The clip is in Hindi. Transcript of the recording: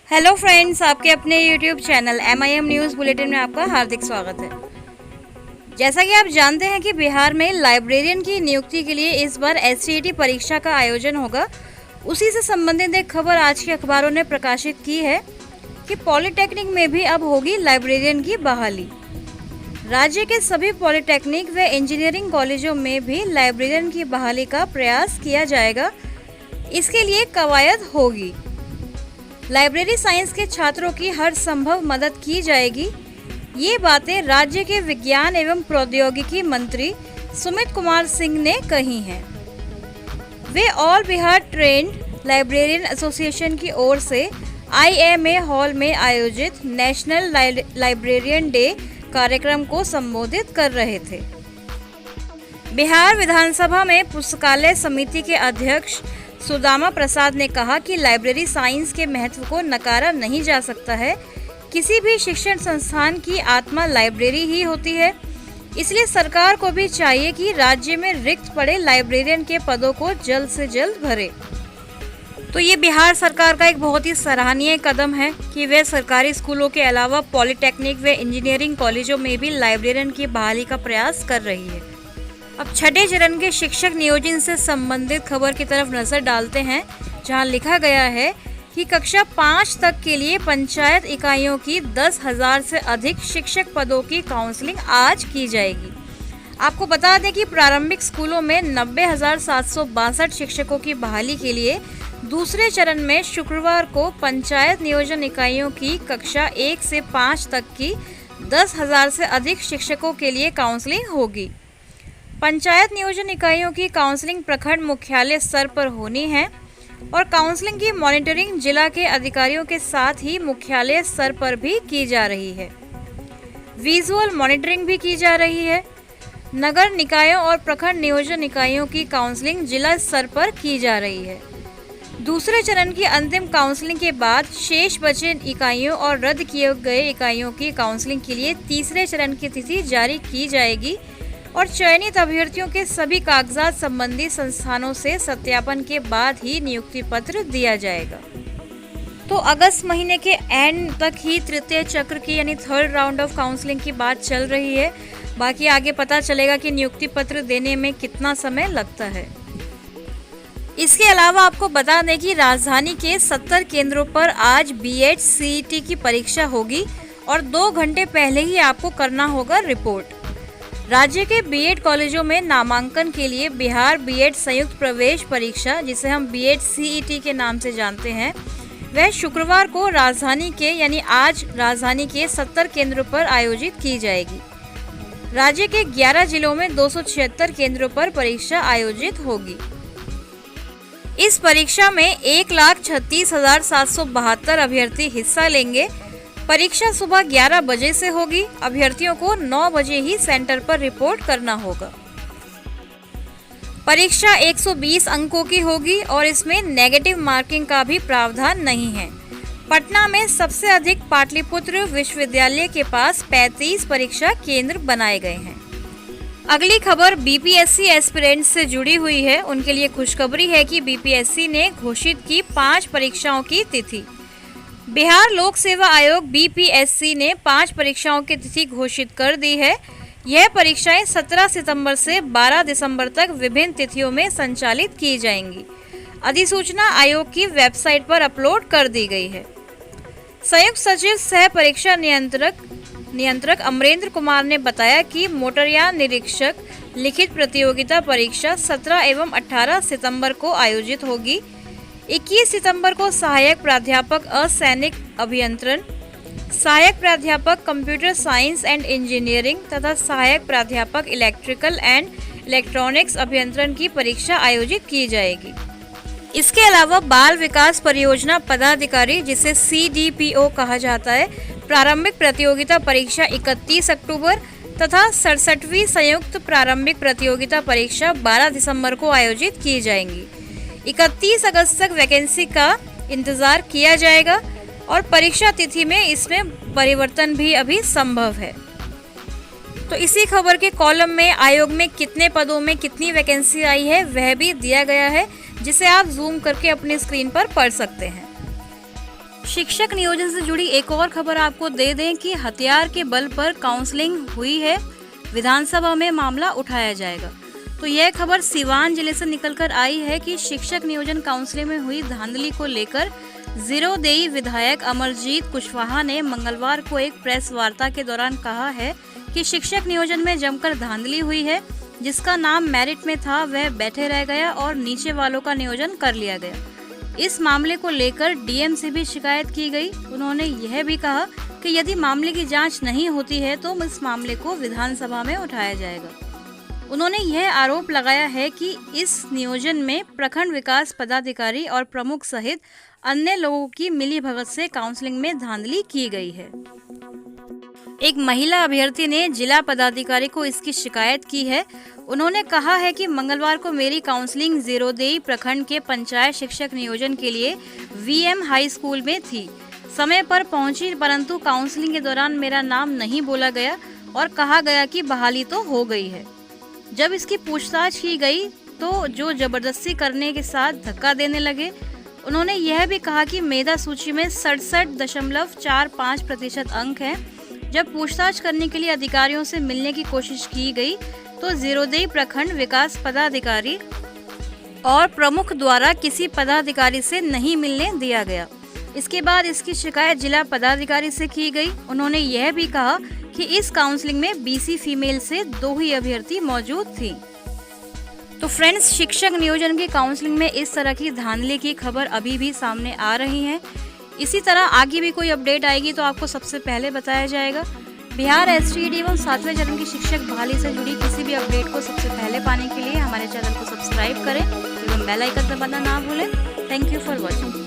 हेलो फ्रेंड्स, आपके अपने YouTube channel MIM news bulletin में आपका हार्दिक स्वागत है। जैसा कि आप जानते हैं कि बिहार में लाइब्रेरियन की नियुक्ति के लिए इस बार STET परीक्षा का आयोजन होगा। उसी से संबंधित एक खबर आज के अखबारों ने प्रकाशित की है कि पॉलिटेक्निक में भी अब होगी लाइब्रेरियन की बहाली। राज्य के सभी पॉलिटेक्निक व इंजीनियरिंग कॉलेजों में भी लाइब्रेरियन की बहाली का प्रयास किया जाएगा। इसके लिए कवायद होगी। लाइब्रेरी साइंस के छात्रों की हर संभव मदद की जाएगी। ये बातें राज्य के विज्ञान एवं प्रौद्योगिकी मंत्री सुमित कुमार सिंह ने कही हैं। वे all Bihar trained librarian association की ओर से IMA हॉल में आयोजित नेशनल लाइब्रेरियन डे कार्यक्रम को संबोधित कर रहे थे। बिहार विधानसभा में पुस्तकालय समिति के अध्यक्ष सुदामा प्रसाद ने कहा कि लाइब्रेरी साइंस के महत्व को नकारा नहीं जा सकता है। किसी भी शिक्षण संस्थान की आत्मा लाइब्रेरी ही होती है। इसलिए सरकार को भी चाहिए कि राज्य में रिक्त पड़े लाइब्रेरियन के पदों को जल्द से जल्द भरे। तो ये बिहार सरकार का एक बहुत ही सराहनीय कदम है कि वे सरकारी स्कूलों के अलावा पॉलिटेक्निक व इंजीनियरिंग कॉलेजों में भी लाइब्रेरियन की बहाली का प्रयास कर रही है। अब छठे चरण के शिक्षक नियोजन से संबंधित खबर की तरफ नजर डालते हैं, जहां लिखा गया है कि कक्षा 5 तक के लिए पंचायत इकाइयों की 10,000 से अधिक शिक्षक पदों की काउंसलिंग आज की जाएगी। आपको बता दें कि प्रारंभिक स्कूलों में 90,762 शिक्षकों की बहाली के लिए दूसरे चरण में शुक्रवार को पंचायत नियोजन इकाइयों की कक्षा 1 से 5 तक की 10,000 से अधिक शिक्षकों के लिए काउंसलिंग होगी। पंचायत नियोजन इकाइयों की काउंसलिंग प्रखंड मुख्यालय स्तर पर होनी है और काउंसलिंग की मॉनिटरिंग जिला के अधिकारियों के साथ ही मुख्यालय स्तर पर भी की जा रही है। विजुअल मॉनिटरिंग भी की जा रही है। नगर निकायों और प्रखंड नियोजन इकाइयों की काउंसलिंग जिला स्तर पर की जा रही है। दूसरे चरण की अंतिम काउंसलिंग के बाद शेष बचे इकाइयों और रद्द किए गए इकाइयों की काउंसलिंग के लिए तीसरे चरण की तिथि जारी की जाएगी और चयनित अभ्यर्थियों के सभी कागजात संबंधी संस्थानों से सत्यापन के बाद ही नियुक्ति पत्र दिया जाएगा। तो अगस्त महीने के एंड तक ही तृतीय चक्र की यानी थर्ड राउंड ऑफ काउंसलिंग की बात चल रही है। बाकी आगे पता चलेगा कि नियुक्ति पत्र देने में कितना समय लगता है। इसके अलावा आपको बता दें कि राजधानी के 70 केंद्रों पर आज B.Ed CET की परीक्षा होगी और 2 घंटे पहले ही आपको करना होगा रिपोर्ट। राज्य के B.Ed कॉलेजों में नामांकन के लिए बिहार B.Ed संयुक्त प्रवेश परीक्षा, जिसे हम B.Ed CET के नाम से जानते हैं, वह शुक्रवार को राजधानी के यानी आज राजधानी के 70 केंद्रों पर आयोजित की जाएगी। राज्य के 11 जिलों में 276 केंद्रों पर परीक्षा आयोजित होगी। इस परीक्षा में 1,36,772 अभ्यर्थी हिस्सा लेंगे। परीक्षा सुबह 11 बजे से होगी। अभ्यर्थियों को 9 बजे ही सेंटर पर रिपोर्ट करना होगा। परीक्षा 120 अंकों की होगी और इसमें नेगेटिव मार्किंग का भी प्रावधान नहीं है। पटना में सबसे अधिक पाटलिपुत्र विश्वविद्यालय के पास 35 परीक्षा केंद्र बनाए गए हैं। अगली खबर BPSC एस्पिरेंट्स से जुड़ी हुई है। उनके लिए खुशखबरी है कि BPSC ने घोषित की 5 परीक्षाओं की तिथि। बिहार लोक सेवा आयोग BPSC ने 5 परीक्षाओं की तिथि घोषित कर दी है। यह परीक्षाएं 17 सितंबर से 12 दिसंबर तक विभिन्न तिथियों में संचालित की जाएंगी। अधिसूचना आयोग की वेबसाइट पर अपलोड कर दी गई है। संयुक्त सचिव सह परीक्षा नियंत्रक अमरेंद्र कुमार ने बताया कि मोटरयान निरीक्षक लिखित प्रतियोगिता परीक्षा 17 एवं 18 सितंबर को आयोजित होगी। 21 सितंबर को सहायक प्राध्यापक असैनिक अभियंत्रण, सहायक प्राध्यापक कंप्यूटर साइंस एंड इंजीनियरिंग तथा सहायक प्राध्यापक इलेक्ट्रिकल एंड इलेक्ट्रॉनिक्स अभियंत्रण की परीक्षा आयोजित की जाएगी। इसके अलावा बाल विकास परियोजना पदाधिकारी, जिसे CDPO कहा जाता है, प्रारंभिक प्रतियोगिता परीक्षा 31 अक्टूबर तथा 67वीं संयुक्त प्रारंभिक प्रतियोगिता परीक्षा 12 दिसंबर को आयोजित की जाएंगी। 31 अगस्त तक वैकेंसी का इंतजार किया जाएगा और परीक्षा तिथि में इसमें परिवर्तन भी अभी संभव है। तो इसी खबर के कॉलम में आयोग में कितने पदों में कितनी वैकेंसी आई है वह भी दिया गया है, जिसे आप जूम करके अपनी स्क्रीन पर पढ़ सकते हैं। शिक्षक नियोजन से जुड़ी एक और खबर आपको दे दें कि हथियार के बल पर काउंसलिंग हुई है, विधानसभा में मामला उठाया जाएगा। तो यह खबर सीवान जिले से निकलकर आई है कि शिक्षक नियोजन काउंसलिंग में हुई धांधली को लेकर जीरोदेई विधायक अमरजीत कुशवाहा ने मंगलवार को एक प्रेस वार्ता के दौरान कहा है कि शिक्षक नियोजन में जमकर धांधली हुई है। जिसका नाम मेरिट में था वह बैठे रह गया और नीचे वालों का नियोजन कर लिया गया। इस मामले को लेकर डीएम से भी शिकायत की गई। उन्होंने यह भी कहा कि यदि मामले की जांच नहीं होती है तो इस मामले को विधानसभा में उठाया जाएगा। उन्होंने यह आरोप लगाया है कि इस नियोजन में प्रखंड विकास पदाधिकारी और प्रमुख सहित अन्य लोगों की मिलीभगत से काउंसलिंग में धांधली की गई है। एक महिला अभ्यर्थी ने जिला पदाधिकारी को इसकी शिकायत की है। उन्होंने कहा है कि मंगलवार को मेरी काउंसलिंग जीरोदेई प्रखंड के पंचायत शिक्षक नियोजन के लिए वीएम हाई स्कूल में थी। समय पर पहुंची, परंतु काउंसलिंग के दौरान मेरा नाम नहीं बोला गया और कहा गया कि बहाली तो हो गई है। जब इसकी पूछताछ की गई तो जो जबरदस्ती करने के साथ धक्का देने लगे। उन्होंने यह भी कहा कि मेधा सूची में 67.45% अंक हैं। जब पूछताछ करने के लिए अधिकारियों से मिलने की कोशिश की गई तो जीरोदेई प्रखंड विकास पदाधिकारी और प्रमुख द्वारा किसी पदाधिकारी से नहीं मिलने दिया गया। इसके बाद इसकी शिकायत जिला पदाधिकारी से की गई। उन्होंने यह भी कहा कि इस काउंसलिंग में बीसी फीमेल से 2 ही अभ्यर्थी मौजूद थी। तो फ्रेंड्स, शिक्षक नियोजन की काउंसलिंग में इस तरह की धांधली की खबर अभी भी सामने आ रही है। इसी तरह आगे भी कोई अपडेट आएगी तो आपको सबसे पहले बताया जाएगा। बिहार एसटीईटी एवं 7वें चरण की शिक्षक बहाली से जुड़ी किसी भी अपडेट को सबसे पहले पाने के लिए हमारे चैनल को सब्सक्राइब करें एवं बेल आइकन दबाना ना भूलें। Thank you for watching.